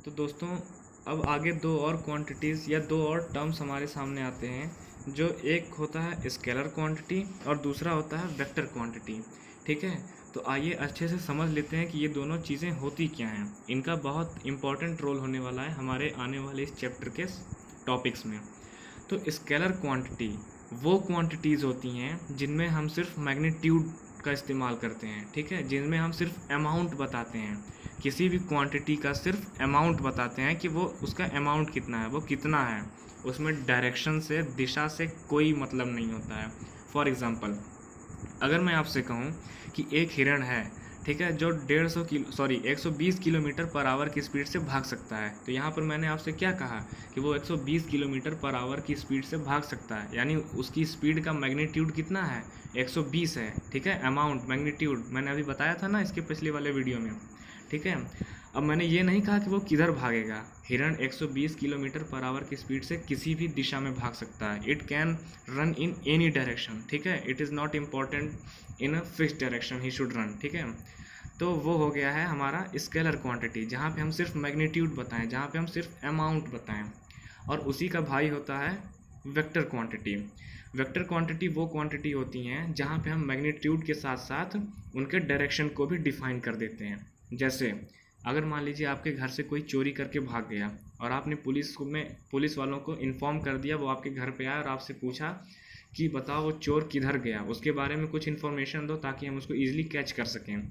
तो दोस्तों अब आगे दो और क्वांटिटीज़ या दो और टर्म्स हमारे सामने आते हैं, जो एक होता है स्केलर क्वांटिटी और दूसरा होता है वेक्टर क्वांटिटी। ठीक है, तो आइए अच्छे से समझ लेते हैं कि ये दोनों चीज़ें होती क्या हैं। इनका बहुत इंपॉर्टेंट रोल होने वाला है हमारे आने वाले इस चैप्टर के टॉपिक्स में। तो स्केलर क्वांटिटी वो क्वांटिटीज़ होती हैं जिनमें हम सिर्फ मैग्नीट्यूड का इस्तेमाल करते हैं। ठीक है, जिनमें हम सिर्फ अमाउंट बताते हैं, किसी भी क्वांटिटी का सिर्फ अमाउंट बताते हैं कि वो उसका अमाउंट कितना है, वो कितना है। उसमें डायरेक्शन से, दिशा से कोई मतलब नहीं होता है। फॉर एग्ज़ाम्पल, अगर मैं आपसे कहूँ कि एक हिरण है, ठीक है, जो 120 किलोमीटर पर आवर की स्पीड से भाग सकता है, तो यहाँ पर मैंने आपसे क्या कहा कि वो 120 किलोमीटर पर आवर की स्पीड से भाग सकता है, यानी उसकी स्पीड का मैग्नीट्यूड कितना है, 120 है। ठीक है, अमाउंट मैग्नीट्यूड मैंने अभी बताया था ना इसके पिछले वाले वीडियो में। ठीक है, अब मैंने ये नहीं कहा कि वो किधर भागेगा। हिरण 120 किलोमीटर पर आवर की स्पीड से किसी भी दिशा में भाग सकता है। It can run in any direction. ठीक है, it is not important in a fix direction he should run. ठीक है, तो वो हो गया है हमारा स्केलर क्वांटिटी, जहाँ पे हम सिर्फ मैग्नीट्यूड बताएं, जहाँ पे हम सिर्फ अमाउंट बताएं। और उसी का भाई होता है वेक्टर क्वांटिटी। वेक्टर क्वांटिटी वो क्वांटिटी होती हैं जहाँ पे हम मैग्नीट्यूड के साथ साथ उनके डायरेक्शन को भी डिफाइन कर देते हैं। जैसे अगर मान लीजिए आपके घर से कोई चोरी करके भाग गया और आपने पुलिस वालों को इन्फॉर्म कर दिया, वो आपके घर पे आया और आपसे पूछा कि बताओ वो चोर किधर गया, उसके बारे में कुछ इन्फॉर्मेशन दो ताकि हम उसको ईजिली कैच कर सकें।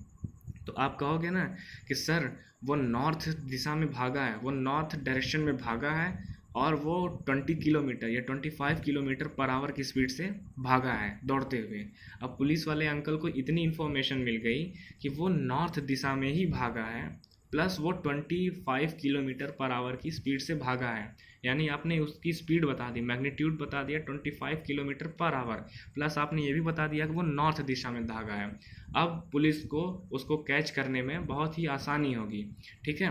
तो आप कहोगे ना कि सर वो नॉर्थ दिशा में भागा है, वो नॉर्थ डायरेक्शन में भागा है और वो 20 किलोमीटर या 25 किलोमीटर पर आवर की स्पीड से भागा है दौड़ते हुए। अब पुलिस वाले अंकल को इतनी इन्फॉर्मेशन मिल गई कि वो नॉर्थ दिशा में ही भागा है, प्लस वो 25 किलोमीटर पर आवर की स्पीड से भागा है, यानी आपने उसकी स्पीड बता दी, मैग्नीट्यूड बता दिया 25 किलोमीटर पर आवर, प्लस आपने ये भी बता दिया कि वो नॉर्थ दिशा में भागा है। अब पुलिस को उसको कैच करने में बहुत ही आसानी होगी। ठीक है,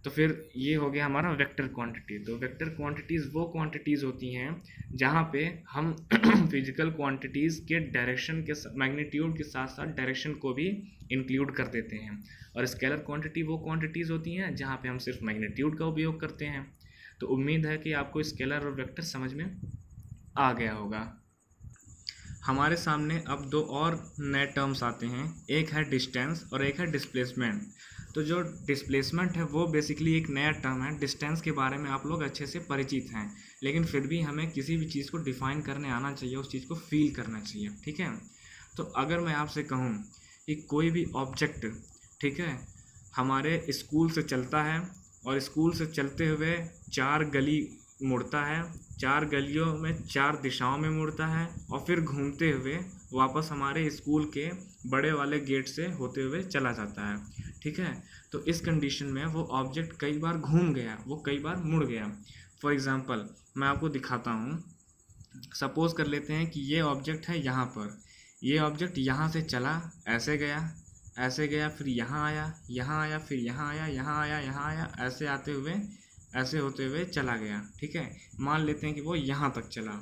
तो फिर ये हो गया हमारा वेक्टर क्वांटिटी। तो वेक्टर क्वांटिटीज़ वो क्वांटिटीज़ होती हैं जहाँ पे हम फिजिकल क्वांटिटीज़ के डायरेक्शन के मैग्नीट्यूड के साथ साथ डायरेक्शन को भी इंक्लूड कर देते हैं। और स्केलर क्वांटिटी वो क्वांटिटीज़ होती हैं जहाँ पे हम सिर्फ मैग्नीट्यूड का उपयोग करते हैं। तो उम्मीद है कि आपको स्केलर और वेक्टर समझ में आ गया होगा। हमारे सामने अब दो और नए टर्म्स आते हैं, एक है डिस्टेंस और एक है डिस्प्लेसमेंट। तो जो डिस्प्लेसमेंट है वो बेसिकली एक नया टर्म है। डिस्टेंस के बारे में आप लोग अच्छे से परिचित हैं, लेकिन फिर भी हमें किसी भी चीज़ को डिफ़ाइन करने आना चाहिए, उस चीज़ को फील करना चाहिए। ठीक है, तो अगर मैं आपसे कहूँ कि कोई भी ऑब्जेक्ट, ठीक है, हमारे स्कूल से चलता है और स्कूल से चलते हुए 4 गली मुड़ता है, 4 गलियों में 4 दिशाओं में मुड़ता है और फिर घूमते हुए वापस हमारे स्कूल के बड़े वाले गेट से होते हुए चला जाता है। ठीक है, तो इस कंडीशन में वो ऑब्जेक्ट कई बार घूम गया, वो कई बार मुड़ गया। फॉर एग्ज़ाम्पल मैं आपको दिखाता हूँ। सपोज़ कर लेते हैं कि ये ऑब्जेक्ट है यहाँ पर, ये ऑब्जेक्ट यहाँ से चला, ऐसे गया, फिर यहाँ आया, फिर यहाँ आया, यहाँ आया, यहाँ आया, ऐसे आते हुए, ऐसे होते हुए चला गया। ठीक है, मान लेते हैं कि वो यहाँ तक चला,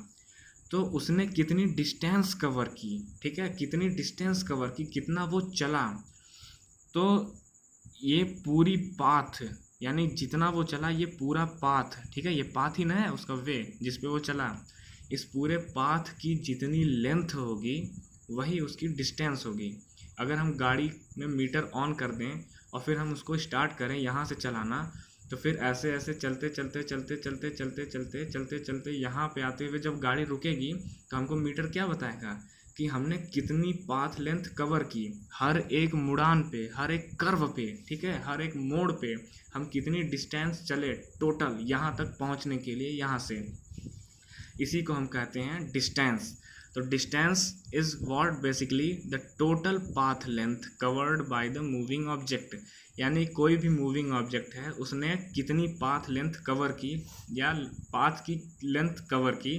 तो उसने कितनी डिस्टेंस कवर की। ठीक है, कितनी डिस्टेंस कवर की, कितना वो चला, तो ये पूरी पाथ, यानी जितना वो चला ये पूरा पाथ, ठीक है, ये पाथ ही ना है उसका वे जिस पे वो चला, इस पूरे पाथ की जितनी लेंथ होगी वही उसकी डिस्टेंस होगी। अगर हम गाड़ी में मीटर ऑन कर दें और फिर हम उसको स्टार्ट करें यहाँ से चलाना, तो फिर ऐसे ऐसे चलते चलते चलते चलते चलते चलते चलते चलते यहाँ पे आते हुए जब गाड़ी रुकेगी तो हमको मीटर क्या बताएगा कि हमने कितनी पाथ लेंथ कवर की, हर एक मुड़ान पे, हर एक कर्व पे, ठीक है, हर एक मोड़ पे हम कितनी डिस्टेंस चले टोटल यहाँ तक पहुँचने के लिए यहाँ से। इसी को हम कहते हैं डिस्टेंस। तो distance is what basically the total path length covered by the moving object, यानी कोई भी मूविंग ऑब्जेक्ट है उसने कितनी पाथ लेंथ कवर की या पाथ की लेंथ कवर की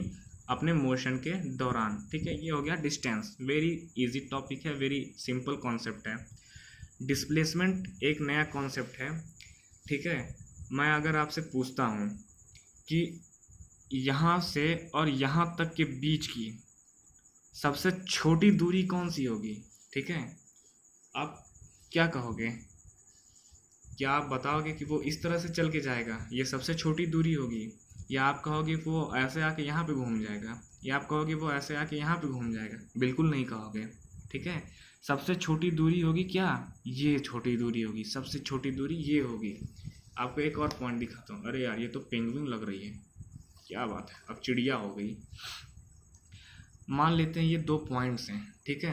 अपने मोशन के दौरान। ठीक है, ये हो गया डिस्टेंस। वेरी इजी टॉपिक है, वेरी सिंपल कॉन्सेप्ट है। डिस्प्लेसमेंट एक नया कॉन्सेप्ट है। ठीक है, मैं अगर आपसे पूछता हूँ कि यहाँ से और यहाँ तक के बीच की सबसे छोटी दूरी कौन सी होगी, ठीक है, आप क्या कहोगे? क्या आप बताओगे कि वो इस तरह से चल के जाएगा, ये सबसे छोटी दूरी होगी? या आप कहोगे कि वो ऐसे आके यहाँ पे घूम जाएगा? या आप कहोगे वो ऐसे आके यहाँ पे घूम जाएगा? बिल्कुल नहीं कहोगे। ठीक है, सबसे छोटी दूरी होगी क्या? ये छोटी दूरी होगी, सबसे छोटी दूरी ये होगी। आपको एक और पॉइंट दिखाता हूँ। अरे यार, ये तो पेंगुइन लग रही है, क्या बात है, अब चिड़िया हो गई। मान लेते हैं ये 2 पॉइंट्स हैं, ठीक है।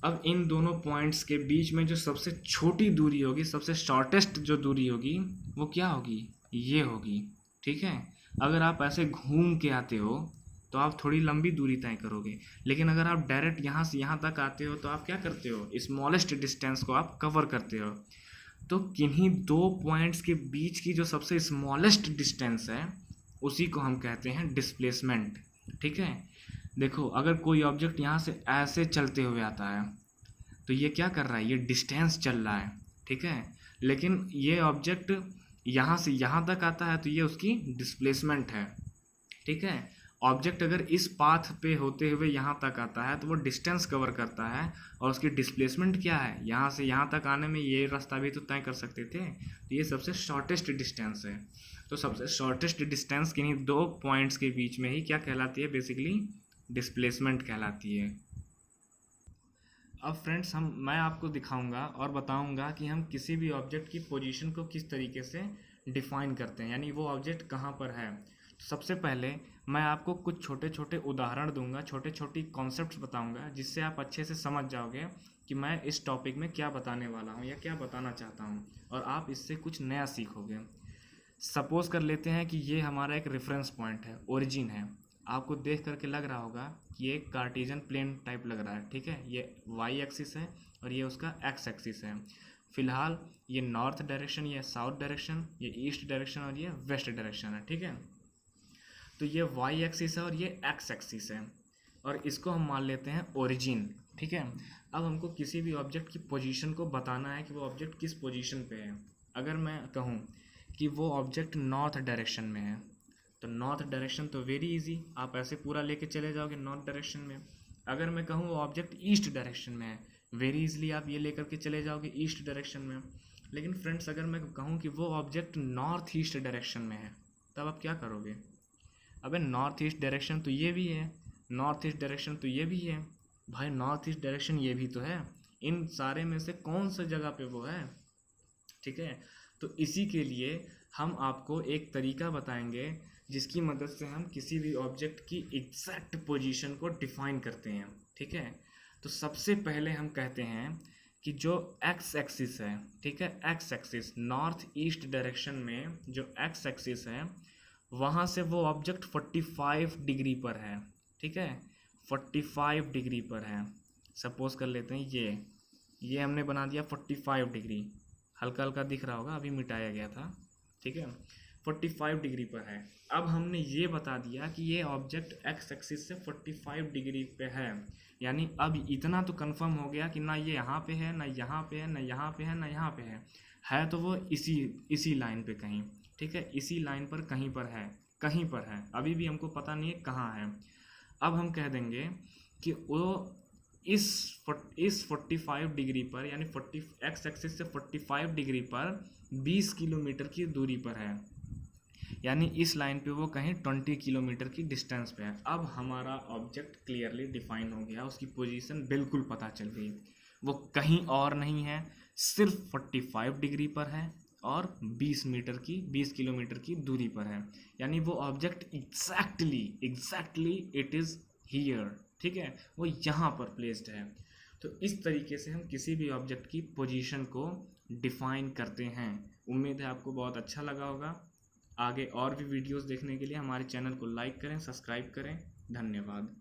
अब इन दोनों पॉइंट्स के बीच में जो सबसे छोटी दूरी होगी, सबसे शॉर्टेस्ट जो दूरी होगी, वो क्या होगी? ये होगी। ठीक है, अगर आप ऐसे घूम के आते हो तो आप थोड़ी लंबी दूरी तय करोगे, लेकिन अगर आप डायरेक्ट यहाँ से यहाँ तक आते हो तो आप क्या करते हो? स्मॉलेस्ट डिस्टेंस को आप कवर करते हो। तो किन्हीं 2 पॉइंट्स के बीच की जो सबसे स्मॉलेस्ट डिस्टेंस है, उसी को हम कहते हैं डिस्प्लेसमेंट। ठीक है, देखो अगर कोई ऑब्जेक्ट यहाँ से ऐसे चलते हुए आता है तो ये क्या कर रहा है? ये डिस्टेंस चल रहा है। ठीक है, लेकिन ये ऑब्जेक्ट यहाँ से यहाँ तक आता है तो ये उसकी डिस्प्लेसमेंट है। ठीक है, ऑब्जेक्ट अगर इस पाथ पे होते हुए यहाँ तक आता है तो वो डिस्टेंस कवर करता है, और उसकी डिस्प्लेसमेंट क्या है? यहाँ से यहाँ तक आने में ये रास्ता भी तो तय कर सकते थे, तो ये सबसे शॉर्टेस्ट डिस्टेंस है। तो सबसे शॉर्टेस्ट डिस्टेंस किन्हीं 2 पॉइंट्स के बीच में ही क्या कहलाती है? बेसिकली डिस्प्लेसमेंट कहलाती है। अब फ्रेंड्स, मैं आपको दिखाऊंगा और बताऊंगा कि हम किसी भी ऑब्जेक्ट की पोजीशन को किस तरीके से डिफाइन करते हैं, यानी वो ऑब्जेक्ट कहाँ पर है। सबसे पहले मैं आपको कुछ छोटे छोटे उदाहरण दूंगा, छोटे छोटी कॉन्सेप्ट्स बताऊंगा, जिससे आप अच्छे से समझ जाओगे कि मैं इस टॉपिक में क्या बताने वाला हूँ या क्या बताना चाहता हूँ, और आप इससे कुछ नया सीखोगे। सपोज कर लेते हैं कि ये हमारा एक रेफरेंस पॉइंट है, ओरिजिन है। आपको देख करके लग रहा होगा कि ये एक कार्टेशियन प्लेन टाइप लग रहा है। ठीक है, ये वाई एक्सिस है और ये उसका एक्स एक्सिस है। फिलहाल ये नॉर्थ डायरेक्शन, ये साउथ डायरेक्शन, ये ईस्ट डायरेक्शन और ये वेस्ट डायरेक्शन है। ठीक है, तो ये वाई एक्सिस है और ये एक्स एक्सिस है, और इसको हम मान लेते हैं ओरिजिन। ठीक है, अब हमको किसी भी ऑब्जेक्ट की पोजीशन को बताना है कि वो ऑब्जेक्ट किस पोजीशन पे है। अगर मैं कहूँ कि वो ऑब्जेक्ट नॉर्थ डायरेक्शन में है, तो नॉर्थ डायरेक्शन तो वेरी इजी, आप ऐसे पूरा लेके चले जाओगे नॉर्थ डायरेक्शन में। अगर मैं कहूँ वो ऑब्जेक्ट ईस्ट डायरेक्शन में है, वेरी इजली आप ये लेकर के चले जाओगे ईस्ट डायरेक्शन में। लेकिन फ्रेंड्स, अगर मैं कहूँ कि वो ऑब्जेक्ट नॉर्थ ईस्ट डायरेक्शन में है, तब आप क्या करोगे? अबे नॉर्थ ईस्ट डायरेक्शन तो ये भी है, नॉर्थ ईस्ट डायरेक्शन तो ये भी है, भाई नॉर्थ ईस्ट डायरेक्शन ये भी तो है, इन सारे में से कौन सा जगह पे वो है? ठीक है, तो इसी के लिए हम आपको एक तरीका बताएंगे जिसकी मदद से हम किसी भी ऑब्जेक्ट की एग्जैक्ट पोजीशन को डिफाइन करते हैं। ठीक है, तो सबसे पहले हम कहते हैं कि जो एक्स एक्सिस है, ठीक है, x axis north east direction में जो एक्स एक्सिस है, वहाँ से वो ऑब्जेक्ट 45 डिग्री पर है। ठीक है, 45 डिग्री पर है। सपोज कर लेते हैं ये हमने बना दिया 45 डिग्री, हल्का हल्का दिख रहा होगा, अभी मिटाया गया था। ठीक है, 45 डिग्री पर है। अब हमने ये बता दिया कि ये ऑब्जेक्ट एक्स एक्सिस से 45 डिग्री पे है, यानी अब इतना तो कंफर्म हो गया कि ना ये यहाँ पे है, ना यहाँ पे है, ना यहाँ पे है, ना यहाँ पे है तो वो इसी लाइन पे कहीं। ठीक है, इसी लाइन पर कहीं पर है, अभी भी हमको पता नहीं है कहाँ है। अब हम कह देंगे कि वो इस 45 डिग्री पर, यानी 40 एक्स एक्सिस से 45 डिग्री पर 20 किलोमीटर की दूरी पर है, यानी इस लाइन पे वो कहीं 20 किलोमीटर की डिस्टेंस पे है। अब हमारा ऑब्जेक्ट क्लियरली डिफाइन हो गया, उसकी पोजीशन बिल्कुल पता चल गई, वो कहीं और नहीं है, सिर्फ 45 डिग्री पर है और 20 किलोमीटर की दूरी पर है, यानी वो object exactly it is here. ठीक है, वो यहाँ पर प्लेस्ड है। तो इस तरीके से हम किसी भी ऑब्जेक्ट की पोजीशन को डिफाइन करते हैं। उम्मीद है आपको बहुत अच्छा लगा होगा। आगे और भी वीडियोस देखने के लिए हमारे चैनल को लाइक करें, सब्सक्राइब करें। धन्यवाद।